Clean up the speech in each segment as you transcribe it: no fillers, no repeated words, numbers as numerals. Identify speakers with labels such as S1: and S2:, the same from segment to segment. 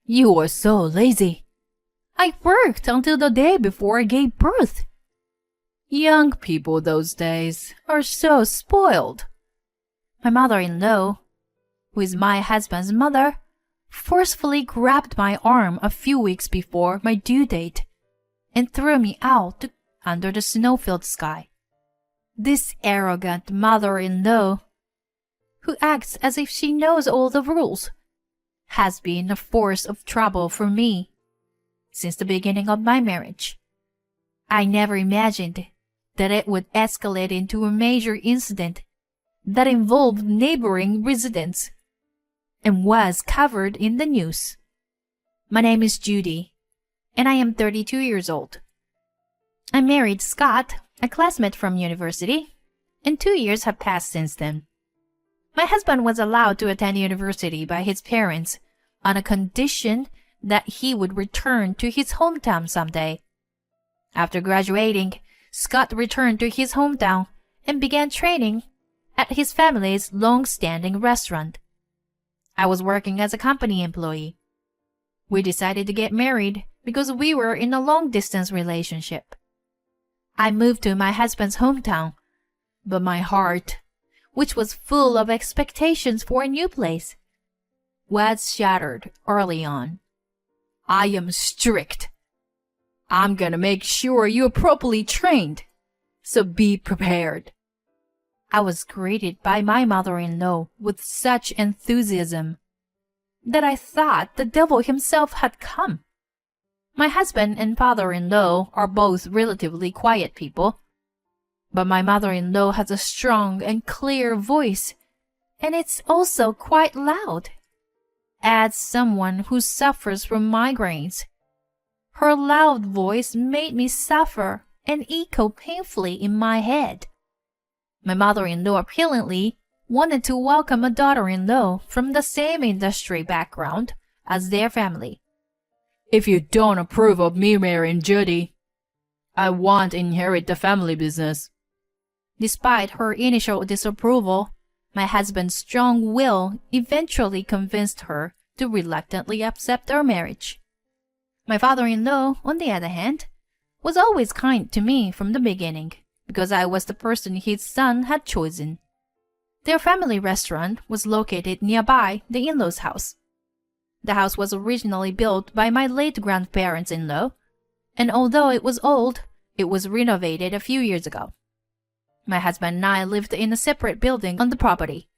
S1: You are so lazy. I worked until the day before I gave birth. Young people those days are so spoiled. My mother-in-law, who is my husband's mother, forcefully grabbed my arm a few weeks before my due date and threw me out under the snow-filled sky. This arrogant mother-in-law, who acts as if she knows all the rules, has been a force of trouble for me since the beginning of my marriage. I never imagined that it would escalate into a major incident that involved neighboring residents and was covered in the news. My name is Judy, and I am 32 years old. I married Scott, a classmate from university, and 2 years have passed since then. My husband was allowed to attend university by his parents on a condition that he would return to his hometown someday. After graduating, Scott returned to his hometown and began training at his family's long-standing restaurant. I was working as a company employee. We decided to get married because we were in a long-distance relationship. I moved to my husband's hometown, but my heart, which was full of expectations for a new place, was shattered early on. I am strict. I'm gonna make sure you're properly trained, so be prepared. I was greeted by my mother-in-law with such enthusiasm that I thought the devil himself had come. My husband and father-in-law are both relatively quiet people, but my mother-in-law has a strong and clear voice, and it's also quite loud. As someone who suffers from migraines, her loud voice made me suffer and echo painfully in my head. My mother-in-law apparently wanted to welcome a daughter-in-law from the same industry background as their family. If you don't approve of me marrying Judy, I won't inherit the family business. Despite her initial disapproval, my husband's strong will eventually convinced her to reluctantly accept our marriage. My father-in-law, on the other hand, was always kind to me from the beginning because I was the person his son had chosen. Their family restaurant was located nearby the in-laws' house. The house was originally built by my late grandparents-in-law, and although it was old, it was renovated a few years ago. My husband and I lived in a separate building on the property.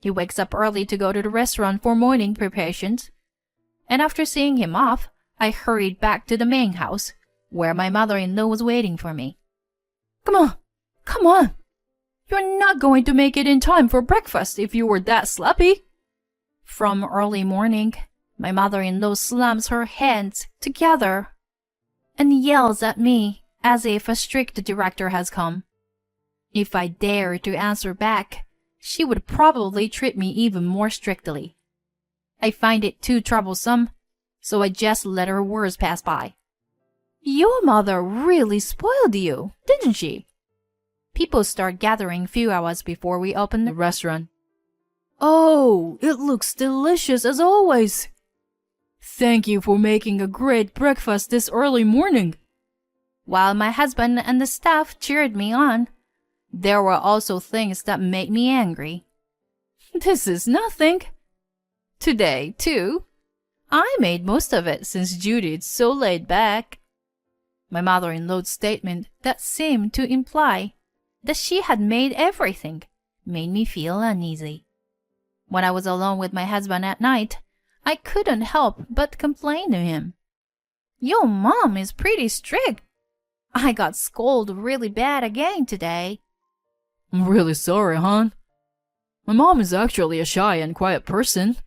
S1: He wakes up early to go to the restaurant for morning preparations, and after seeing him off, I hurried back to the main house, where my mother-in-law was waiting for me. Come on! Come on! You're not going to make it in time for breakfast if you were that sloppy. From early morning, my mother-in-law slams her hands together and yells at me as if a strict director has come. If I dare to answer back, she would probably treat me even more strictly. I find it too troublesome, so I just let her words pass by. Your mother really spoiled you, didn't she? People start gathering a few hours before we open the restaurant. Oh, it looks delicious as always. Thank you for making a great breakfast this early morning. While my husband and the staff cheered me on, there were also things that made me angry. This is nothing. Today, too, I made most of it since Judy's so laid back. My mother-in-law's statement that seemed to imply that she had made everything made me feel uneasy. When I was alone with my husband at night, I couldn't help but complain to him. Your mom is pretty strict. I got scolded really bad again today. I'm really sorry, hon. My mom is actually a shy and quiet person,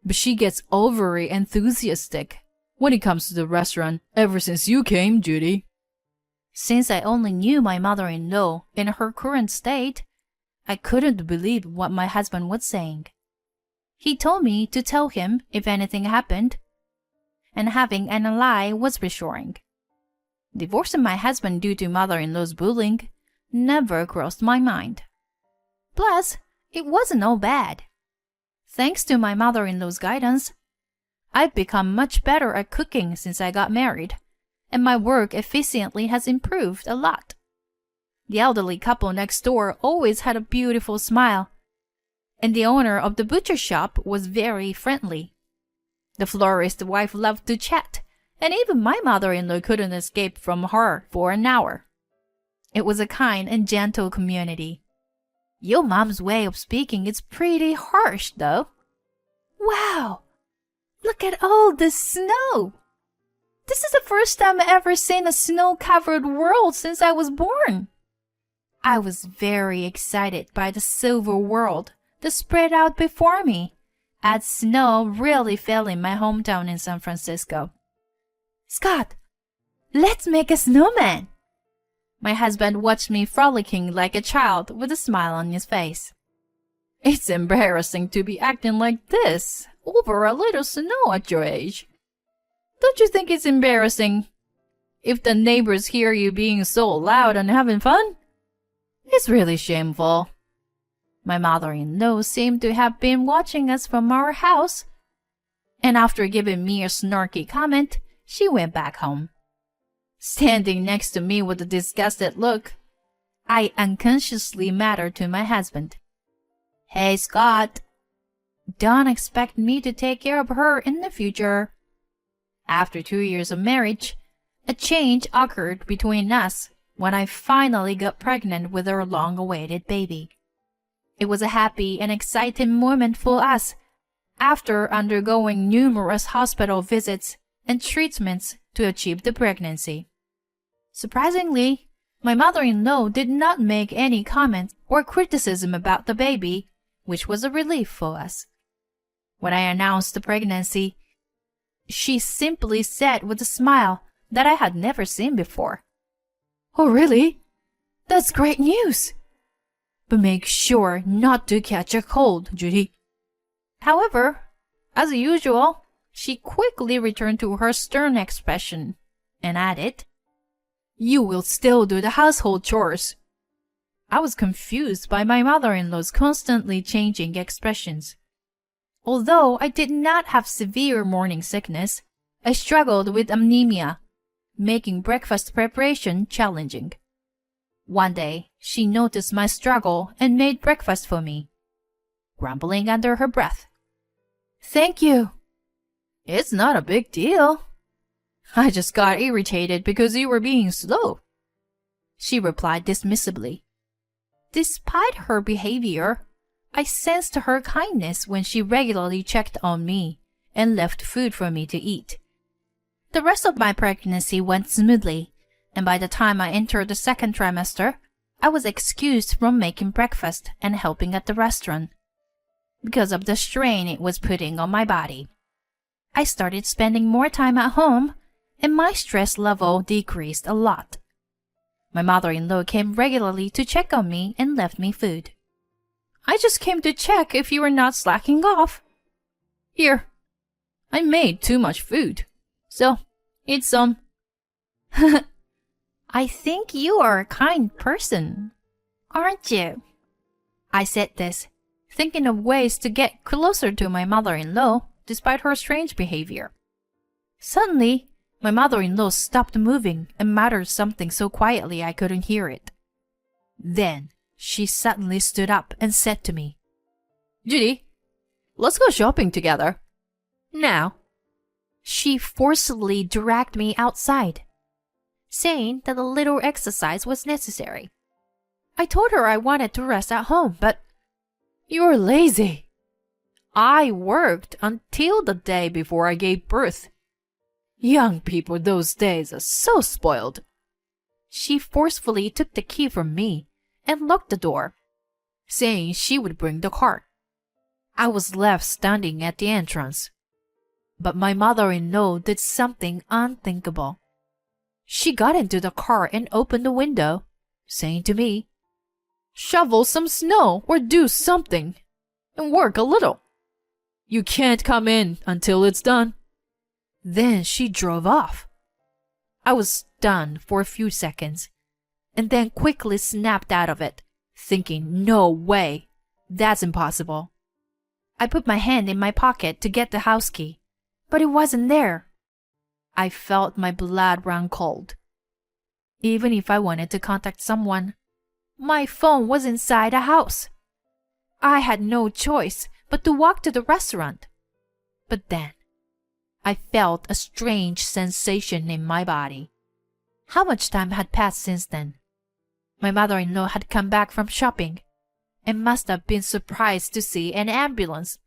S1: but she gets overly enthusiastic when it comes to the restaurant ever since you came, Judy. Since I only knew my mother-in-law in her current state, I couldn't believe what my husband was saying. He told me to tell him if anything happened, and having an ally was reassuring. Divorcing my husband due to mother-in-law's bullying never crossed my mind. Plus, it wasn't all bad. Thanks to my mother-in-law's guidance, I've become much better at cooking since I got married, and my work efficiency has improved a lot. The elderly couple next door always had a beautiful smile, and the owner of the butcher shop was very friendly. The florist's wife loved to chat, and even my mother-in-law couldn't escape from her for an hour. It was a kind and gentle community. Your mom's way of speaking is pretty harsh, though. Wow! Look at all this snow! This is the first time I've ever seen a snow-covered world since I was born. I was very excited by the silver world that spread out before me, as snow really fell in my hometown in San Francisco. Scott, let's make a snowman! My husband watched me frolicking like a child with a smile on his face. It's embarrassing to be acting like this over a little snow at your age. Don't you think it's embarrassing if the neighbors hear you being so loud and having fun? It's really shameful. My mother-in-law seemed to have been watching us from our house, and after giving me a snarky comment, she went back home. Standing next to me with a disgusted look, I unconsciously muttered to my husband, Hey, Scott, don't expect me to take care of her in the future. After 2 years of marriage, a change occurred between us when I finally got pregnant with our long-awaited baby. It was a happy and exciting moment for us after undergoing numerous hospital visits and treatments to achieve the pregnancy. Surprisingly, my mother-in-law did not make any comment or criticism about the baby, which was a relief for us. When I announced the pregnancy, she simply said with a smile that I had never seen before, Oh, really? That's great news! But make sure not to catch a cold, Judy. However, as usual, she quickly returned to her stern expression and added, You will still do the household chores. I was confused by my mother-in-law's constantly changing expressions. Although I did not have severe morning sickness, I struggled with anemia, making breakfast preparation challenging. One day, she noticed my struggle and made breakfast for me, grumbling under her breath. Thank you. It's not a big deal. I just got irritated because you were being slow, she replied dismissively. Despite her behavior, I sensed her kindness when she regularly checked on me and left food for me to eat. The rest of my pregnancy went smoothly, and by the time I entered the second trimester, I was excused from making breakfast and helping at the restaurant because of the strain it was putting on my body. I started spending more time at home, and my stress level decreased a lot. My mother-in-law came regularly to check on me and left me food. I just came to check if you were not slacking off. Here, I made too much food, so eat some. I think you are a kind person, aren't you? I said this, thinking of ways to get closer to my mother-in-law despite her strange behavior. Suddenly, my mother-in-law stopped moving and muttered something so quietly I couldn't hear it. Then, she suddenly stood up and said to me, Judy, let's go shopping together. Now. She forcibly dragged me outside, saying that a little exercise was necessary. I told her I wanted to rest at home, but you're lazy. I worked until the day before I gave birth. Young people those days are so spoiled. She forcefully took the key from me and locked the door, saying she would bring the car. I was left standing at the entrance. But my mother-in-law did something unthinkable. She got into the car and opened the window, saying to me, Shovel some snow or do something, and work a little. You can't come in until it's done. Then she drove off. I was stunned for a few seconds, and then quickly snapped out of it, thinking, no way, that's impossible. I put my hand in my pocket to get the house key, but it wasn't there. I felt my blood run cold. Even if I wanted to contact someone, my phone was inside the house. I had no choice but to walk to the restaurant. But then, I felt a strange sensation in my body. How much time had passed since then? My mother-in-law had come back from shopping and must have been surprised to see an ambulance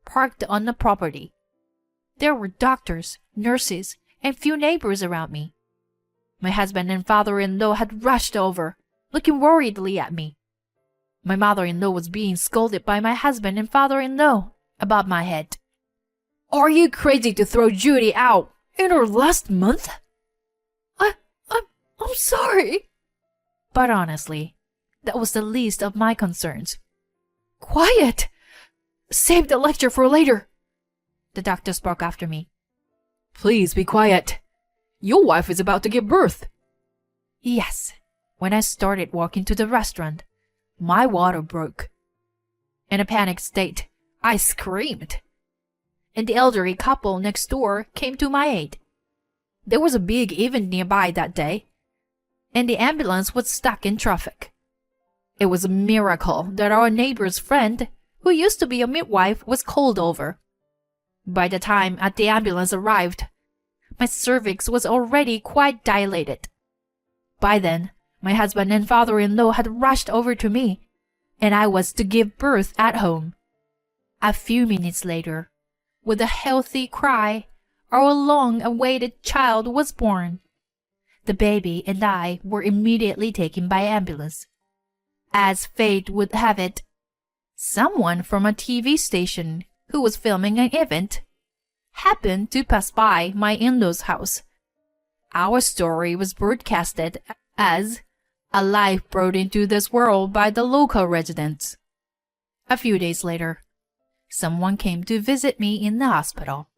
S1: parked on the property. There were doctors, nurses, and few neighbors around me. My husband and father-in-law had rushed over, looking worriedly at me. My mother-in-law was being scolded by my husband and father-in-law about my head. "Are you crazy to throw Judy out in her last month?" I'm sorry. But honestly, that was the least of my concerns. "Quiet! Save the lecture for later," the doctor spoke after me. "Please be quiet. Your wife is about to give birth." Yes, when I started walking to the restaurant, my water broke. In a panicked state, I screamed. And the elderly couple next door came to my aid. There was a big event nearby that day, and the ambulance was stuck in traffic. It was a miracle that our neighbor's friend, who used to be a midwife, was called over. By the time the ambulance arrived, my cervix was already quite dilated. By then, my husband and father-in-law had rushed over to me, and I was to give birth at home. A few minutes later, with a healthy cry, our long-awaited child was born. The baby and I were immediately taken by ambulance. As fate would have it, someone from a TV station who was filming an event happened to pass by my in-laws' house. Our story was broadcasted as a life brought into this world by the local residents. A few days later, someone came to visit me in the hospital.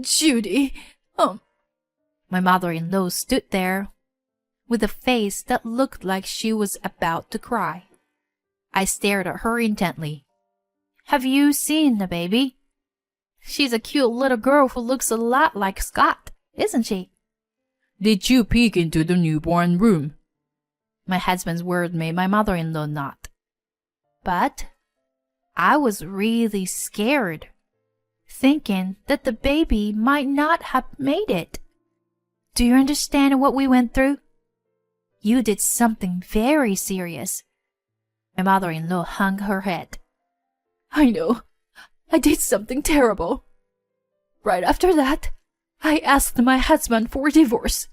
S1: "Judy, My mother-in-law stood there with a face that looked like she was about to cry. I stared at her intently. "Have you seen the baby? She's a cute little girl who looks a lot like Scott, isn't she?" "Did you peek into the newborn room?" My husband's word made my mother-in-law nod. But I was really scared, thinking that the baby might not have made it. Do you understand what we went through? You did something very serious. My mother-in-law hung her head. "I know. I did something terrible. Right after that, I asked my husband for a divorce.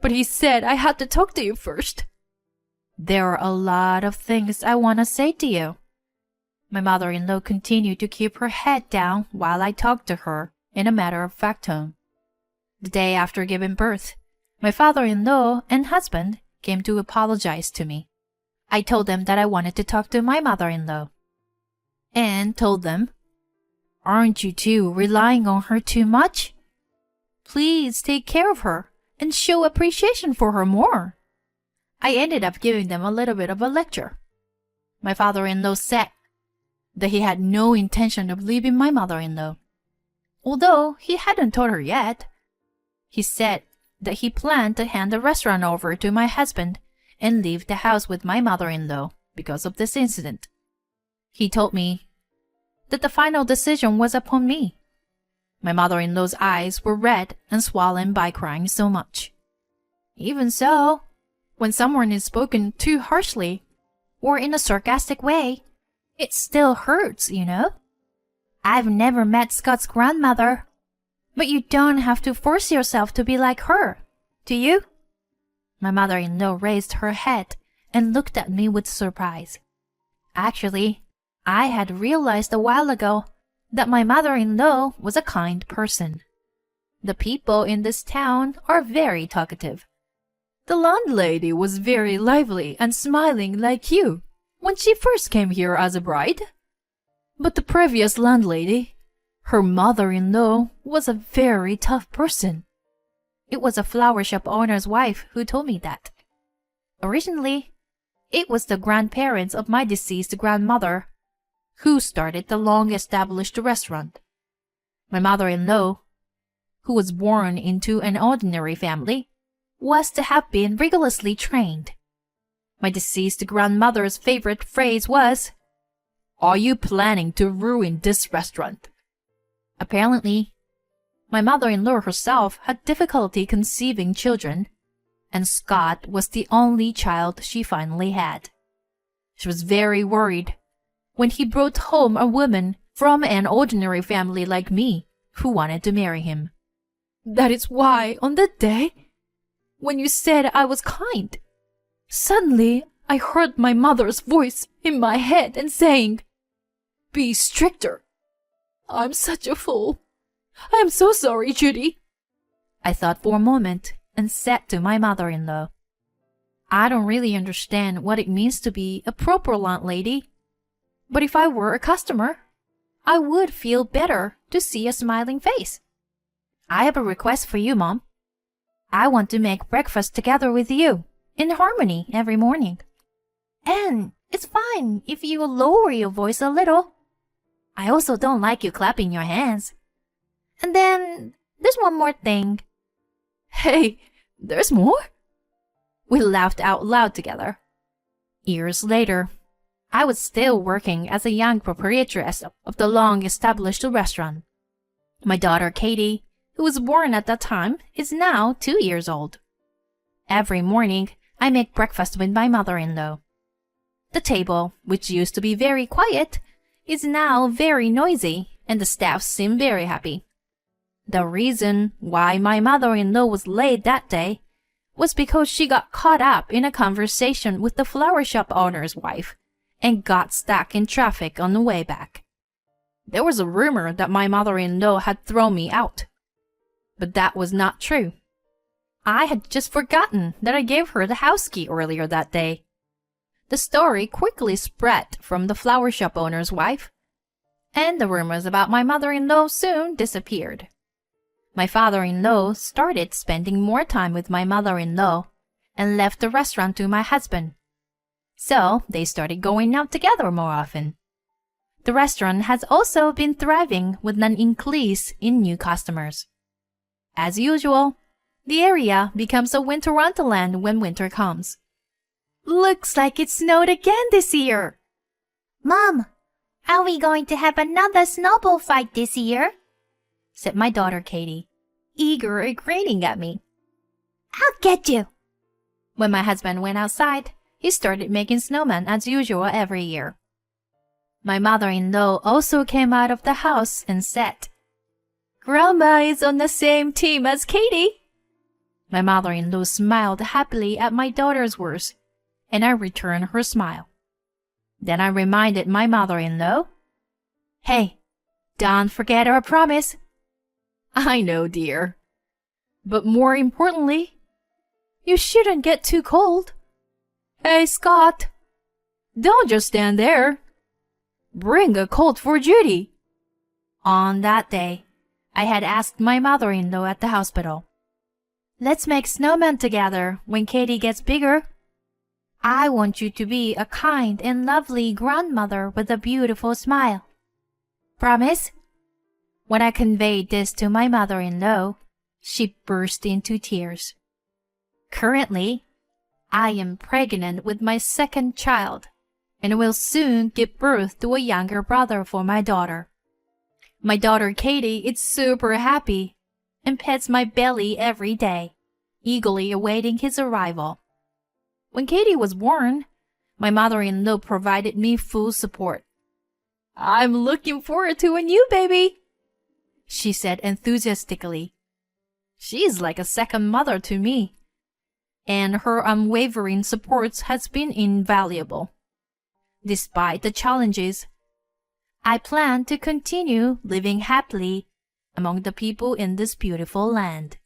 S1: But he said I had to talk to you first." There are a lot of things I want to say to you. My mother-in-law continued to keep her head down while I talked to her in a matter-of-fact tone. The day after giving birth, my father-in-law and husband came to apologize to me. I told them that I wanted to talk to my mother-in-law, and told them, "Aren't you two relying on her too much? Please take care of her and show appreciation for her more." I ended up giving them a little bit of a lecture. My father-in-law said that he had no intention of leaving my mother-in-law, although he hadn't told her yet. He said that he planned to hand the restaurant over to my husband and leave the house with my mother-in-law because of this incident. He told me that the final decision was upon me. My mother-in-law's eyes were red and swollen by crying so much. Even so, when someone is spoken too harshly or in a sarcastic way, it still hurts, you know? I've never met Scott's grandmother, but you don't have to force yourself to be like her, do you? My mother-in-law raised her head and looked at me with surprise. Actually, I had realized a while ago that my mother-in-law was a kind person. The people in this town are very talkative. The landlady was very lively and smiling like you when she first came here as a bride. But the previous landlady, her mother-in-law, was a very tough person. It was a flower shop owner's wife who told me that. Originally, it was the grandparents of my deceased grandmother who started the long-established restaurant. My mother-in-law, who was born into an ordinary family, was to have been rigorously trained. My deceased grandmother's favorite phrase was, "Are you planning to ruin this restaurant?" Apparently, my mother-in-law herself had difficulty conceiving children, and Scott was the only child she finally had. She was very worried when he brought home a woman from an ordinary family like me who wanted to marry him. That is why, on that day, when you said I was kind, suddenly I heard my mother's voice in my head and saying, "Be stricter." I'm such a fool. I am so sorry, Judy. I thought for a moment and said to my mother-in-law, "I don't really understand what it means to be a proper landlady, but if I were a customer, I would feel better to see a smiling face. I have a request for you, Mom. I want to make breakfast together with you, in harmony, every morning. And it's fine if you lower your voice a little. I also don't like you clapping your hands. And then there's one more thing." Hey, there's more? We laughed out loud together. Years later, I was still working as a young proprietress of the long-established restaurant. My daughter Katie, who was born at that time, is now 2 years old. Every morning, I make breakfast with my mother-in-law. The table, which used to be very quiet, is now very noisy, and the staff seem very happy. The reason why my mother-in-law was late that day was because she got caught up in a conversation with the flower shop owner's wife and got stuck in traffic on the way back. There was a rumor that my mother-in-law had thrown me out, but that was not true. I had just forgotten that I gave her the house key earlier that day. The story quickly spread from the flower shop owner's wife, and the rumors about my mother-in-law soon disappeared. My father-in-law started spending more time with my mother-in-law and left the restaurant to my husband. So they started going out together more often. The restaurant has also been thriving with an increase in new customers. As usual, the area becomes a winter wonderland when winter comes. Looks like it snowed again this year.
S2: Mom, are we going to have another snowball fight this year?
S1: Said my daughter Katie, eager and grinning at me.
S2: I'll get you.
S1: When my husband went outside, he started making snowmen as usual every year. My mother-in-law also came out of the house and said, "Grandma is on the same team as Katie." My mother-in-law smiled happily at my daughter's words, and I returned her smile. Then I reminded my mother-in-law, "Hey, don't forget our promise." "I know, dear. But more importantly, you shouldn't get too cold. Hey, Scott, don't just stand there. Bring a coat for Judy." On that day, I had asked my mother-in-law at the hospital, "Let's make snowmen together when Katie gets bigger. I want you to be a kind and lovely grandmother with a beautiful smile. Promise?" When I conveyed this to my mother-in-law, she burst into tears. Currently, I am pregnant with my second child and will soon give birth to a younger brother for my daughter. My daughter Katie is super happy and pets my belly every day, eagerly awaiting his arrival. When Katie was born, my mother-in-law provided me full support. "I'm looking forward to a new baby," she said enthusiastically. She is like a second mother to me, and her unwavering support has been invaluable. Despite the challenges, I plan to continue living happily among the people in this beautiful land.